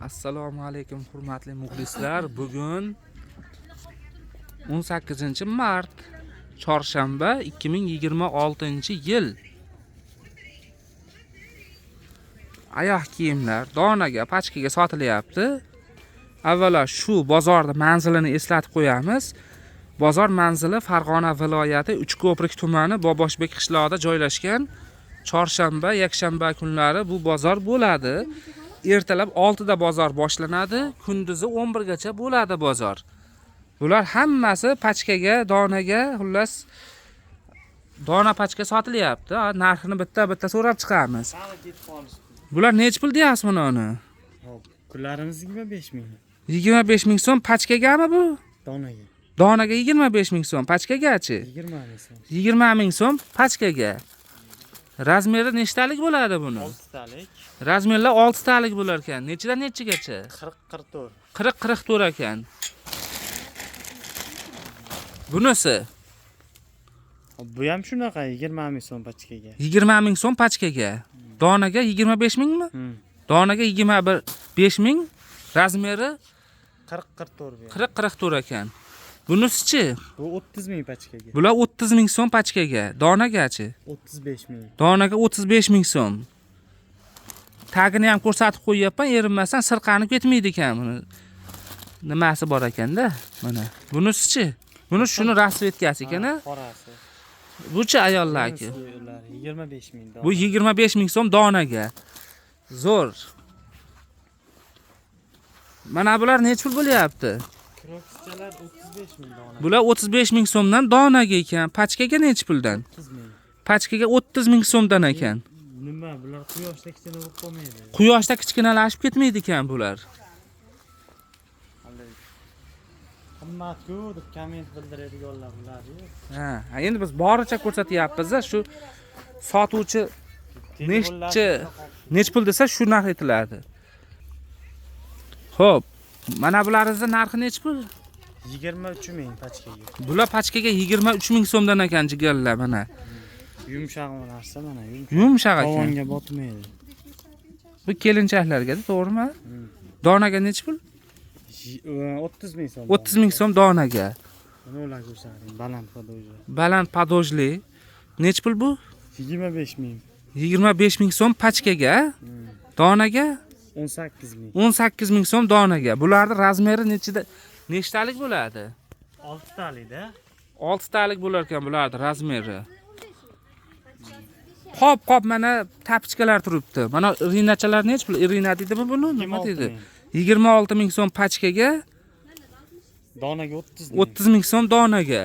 Assalomu alaykum hurmatli muxlislar. Bugun 18-mart, chorshanba 2026-yil. Oyoq kiyimlar donaga, pachkaga sotilyapti. Avvalo shu bozorda manzilini eslatib qo'yamiz. Bozor manzili Farg'ona viloyati Uchko'prik tumani Boboshbek qishlog'ida joylashgan. Chorshanba, yakshanba kunlari bu bozor bo'ladi. Ertalab 6 da bozor boshlanadi, kunduzi 11 gacha bo'ladi bozor. Bular hammasi pachkaga, donaga, xullas dona pachka sotilyapti. Narxini bitta-bitta so'rab chiqamiz. Bular nech pul deyapsiz buni uni? Hop, kunlarimiz 25 ming. 25 ming so'm pachkagami bu? Donaga. Donaga 25 ming so'm, pachkagachi? 20 ming so'm. 20 ming so'm pachkaga. Razmeri nechtalik bo'ladi buni? 6 talik. Razmerlar 6 talik bo'lar ekan. Nechidan nechigacha? 40-44. 40-44 ekan. Bunisi Bu ham shunaqa 20 ming so'm pachkaga. 20 ming so'm pachkaga. Donaga 25 mingmi? Donaga 25 ming. Razmeri 40-44. 40-44 ekan. Bunisichi? Bu 30 ming pachkaga. Bular 30 ming so'm pachkaga. Donagachi? 35 ming. Donaga 35 ming so'm. Tagini ham ko'rsatib qo'yapman, erinmasdan sirqanib ketmaydi ekan buni. Nimasi bor ekanda? Mana. Bunisichi? Buni shuni rasvetkasi ekan-a? Qorasi. Buchi ayollarki. 25 ming. Bu 25 ming so'm donaga. Zo'r. Mana bular nech pul bo'lyapti? Kroksichalar 35 ming dona. Bular 35 ming so'mdan donaga ekan. Pachkaga nech puldan? 30 ming. Pachkaga 30 ming so'mdan ekan. Nima, bular quyoshda kichkina bo'lib qolmaydi. Quyoshda kichkinalashib ketmaydi ekan bular. Qimmat-ku deb komment bildiradiganlar bular-ku. Ha, endi biz boricha ko'rsatyapmiz. Shu sotuvchi nech pul desa shu narx aytiladi. Xo'p, mana bularingizning narxi nech pul? 23 ming pachkaga. Bular pachkaga 23 ming so'mdan ekan jigarlar mana. Yumshoq narsa mana, Yumshoq ekan. Qovonga botmaydi. Bu kelinchaklarga, to'g'rimi? Donaga nech pul? 30 ming so'm. 30 ming so'm donaga. Buni ular ko'rsating, baland podojli. Baland podojli. Nech pul bu? 25 ming. 25 ming so'm pachkaga. Donaga 18 ming. 18 ming so'm donaga. Bularning razmeri nechtalik bo'ladi? 6 talikda. 6 talik bo'lar ekan bularning razmeri. Qop mana tapichkalar turibdi. Mana irinachalar nech pul? Irina deydimi buni? Nima deydi? 26 ming so'm pachkaga. Donaga 30 ming. 30 ming so'm donaga.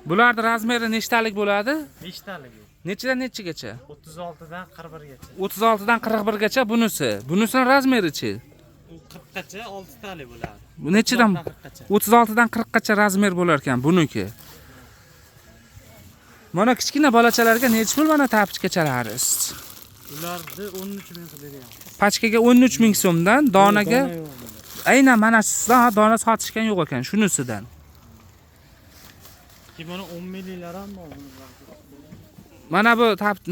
Bularning razmeri nechtalik bo'ladi? Nechtaligi? Nechidan nechigacha? 36 dan 41 gacha. 36 dan 41 gacha bunisi. Bunisining razmerichi? U 40 gacha 6 talik bo'ladi. Bu nechidan? 36 dan 40 gacha razmer bo'lar ekan buniki. Mana kichkina bolachalarga nech pul mana tapichkachalaringiz? Ularni 13 ming qilib beryapmiz. Pachkaga 13 ming so'mdan, donaga aynan mana sizdan dona sotishgan yo'q ekan, shunisidan. Mana 10 millinglar ham bor. Mana bu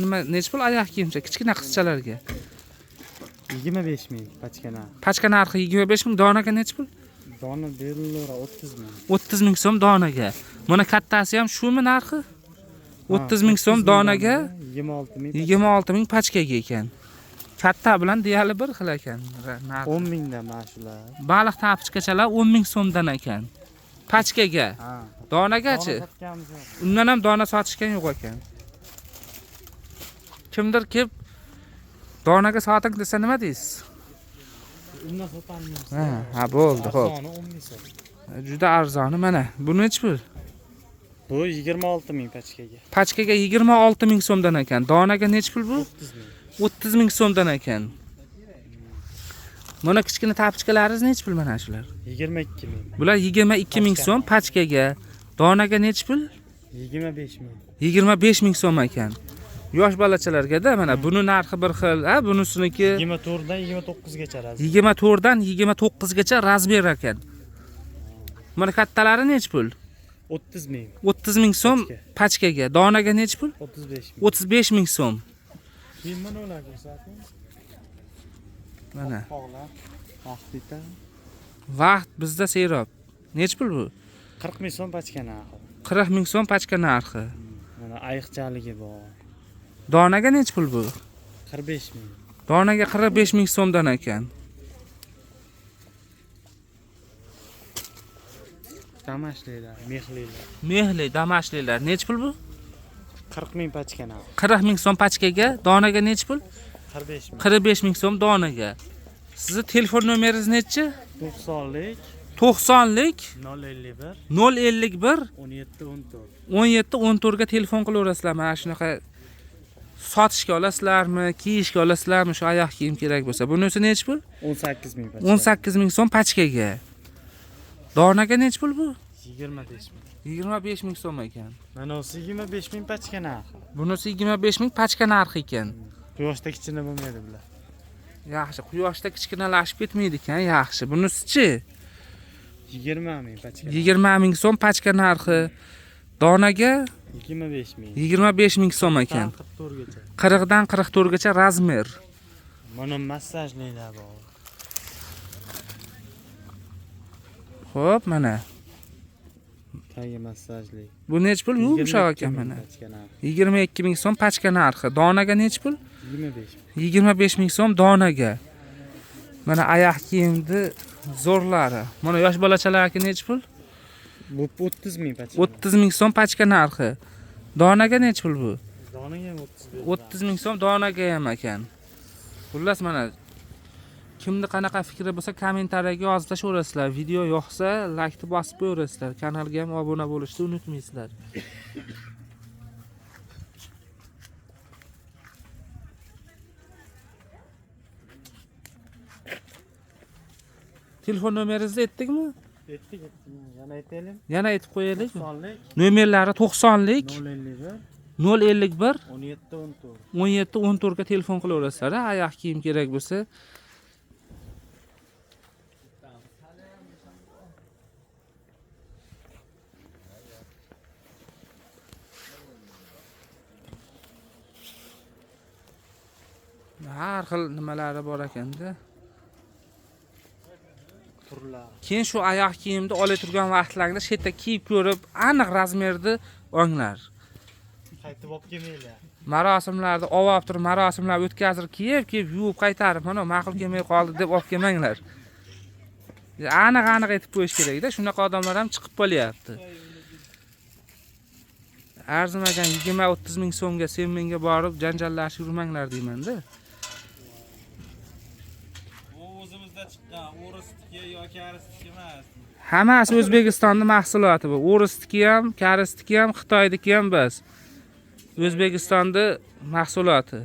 nima nech pul oyoq kiyimcha kichkina qizchalarga? 25 ming pachkana. Pachka narxi 25 ming, donaga nech pul? Dona berilaver 30 ming. 30 ming so'm donaga. Mana kattasi ham shumi narxi? 30 ming so'm donaga, 26 ming. 26 ming pachkaga ekan. Katta bilan deyali bir xil ekan narxi. 10 mingdan mana shular. Baliq tapichkachalar 10 ming so'mdan ekan. Pachkaga. Ha. Donagachi? Undan ham dona sotishgan yo'q ekan. Kimdir kelib donaga soting desa nima deysiz? Undan sotamiz. Ha, bo'ldi, xo'p. Arzoni 10 ming so'm. Juda arzoni mana. Bu nech pul? Bu 26 ming pachkaga. Pachkaga 26 ming so'mdan ekan. Donaga nech pul bu? 30 ming. 30 ming so'mdan ekan. Mana kichkina tapichkalaringiz nech pul mana shular? 22 ming. Bular 22 ming so'm pachkaga. Donaga nech pul? 25 ming. 25 ming so'm ekan. Yosh bolachalarga-da mana buni narxi bir xil, ha, bunisiniki 24 dan 29 gacha razmer. 24 dan 29 gacha razmer ekan. Mana kattalari nech pul? 30 ming. 30 ming so'm pachkaga. Donaga nech pul? 35 ming. 35 ming so'm. Keyin mana ular ko'rsating. Mana. Qopqoqlar. Vaqt yetadi. Vaqt bizda serob. Nech pul bu? 40 ming so'm pachka narxi. 40 ming so'm pachka narxi. Mana ayiqchaligi bor. Donaga nech pul bu? 45 ming. Donaga 45 ming so'mdan ekan. Damashlilar, mehlilar. Mehli, damashlilar nech pul bu? 40 ming pachka narxi. 40 ming so'm pachkaga, donaga nech pul? 45 ming. 45 ming so'm donaga. Sizni telefon nomeringiz nechi? 90lik 90lik 051 051 17 14. 17 14 ga telefon qilaverasizlar. Mana shunaqa sotishga olasizlarmi, kiyishga olasizlarmi, shu oyoq kiyim kerak bo'lsa. Bunisi nech pul? 18 ming pachka. 18 ming so'm pachkaga. Donaga nech pul bu? 25 ming. 25 ming so'm ekan. Mana o'si 25 ming pachka narxi. Bunisi 25 ming pachka narxi ekan. Quyoshda kichkina bo'lmaydi bular. Yaxshi, quyoshda kichkinalashib ketmaydi ekan, yaxshi. Bunisi-chi? 20 ming pachka. 20 ming so'm pachka narxi. Donaga 25 ming. 25 ming so'm ekan. 44 gacha. 40 dan 44 gacha razmer. Mana massajliklar bor. Xo'p, mana. Tagi massajlik. Bu nech pul? Yumshoq ekan mana. Pachka narxi. 22 ming so'm pachka narxi. Donaga nech pul? 25 ming. 25 ming so'm donaga. Mana oyoq kiyimni zo'rlari. Mana yosh bolachalarga nech pul? Bu 30 ming pachka. 30 ming so'm pachka narxi. Donaga nech pul bu? Donaga ham 30. 30 ming so'm donaga ham ekan. Xullas mana kimni qanaqa fikri bo'lsa kommentariyaga yozib tashlaverasizlar. Video yoqsa like ni bosib qo'yaverasizlar. Kanalga ham obuna bo'lishni unutmaysizlar. Telefon nomeringizni aytdikmi? Yetdik. Yana aytaylik. Yana aytib qo'yaylik. 90lik Nomerlari 90lik 051 051 17 14. 17 14 ga telefon qilaverasizlar. Oyoq kiyim kerak bo'lsa. Har xil nimalari bor ekanda. Turlar. Keyin shu oyoq kiyimni olib turgan vaqtlarida shu yerda kiyib ko'rib, aniq razmerni o'nglar. Qaytib olib kelmaylar. Marosimlarda olib turib, marosimlar o'tkazib, kiyib, yuvib qaytarib, mana ma'qul kelmay qoldi deb olib kelmanglar. Aniq aytib qo'yish kerak-da, shunaqa odamlar ham chiqib qolyapti. Arzimagan 20-30 ming so'mga sen menga borib janjallashib yurmanglar deyman-da. O'zimizda chiqqan o'risniki yoki arisniki emas. Hammasi O'zbekistonning mahsuloti bu. O'risniki ham, karisniki ham, Xitoyniki ham bas. O'zbekistonning mahsuloti.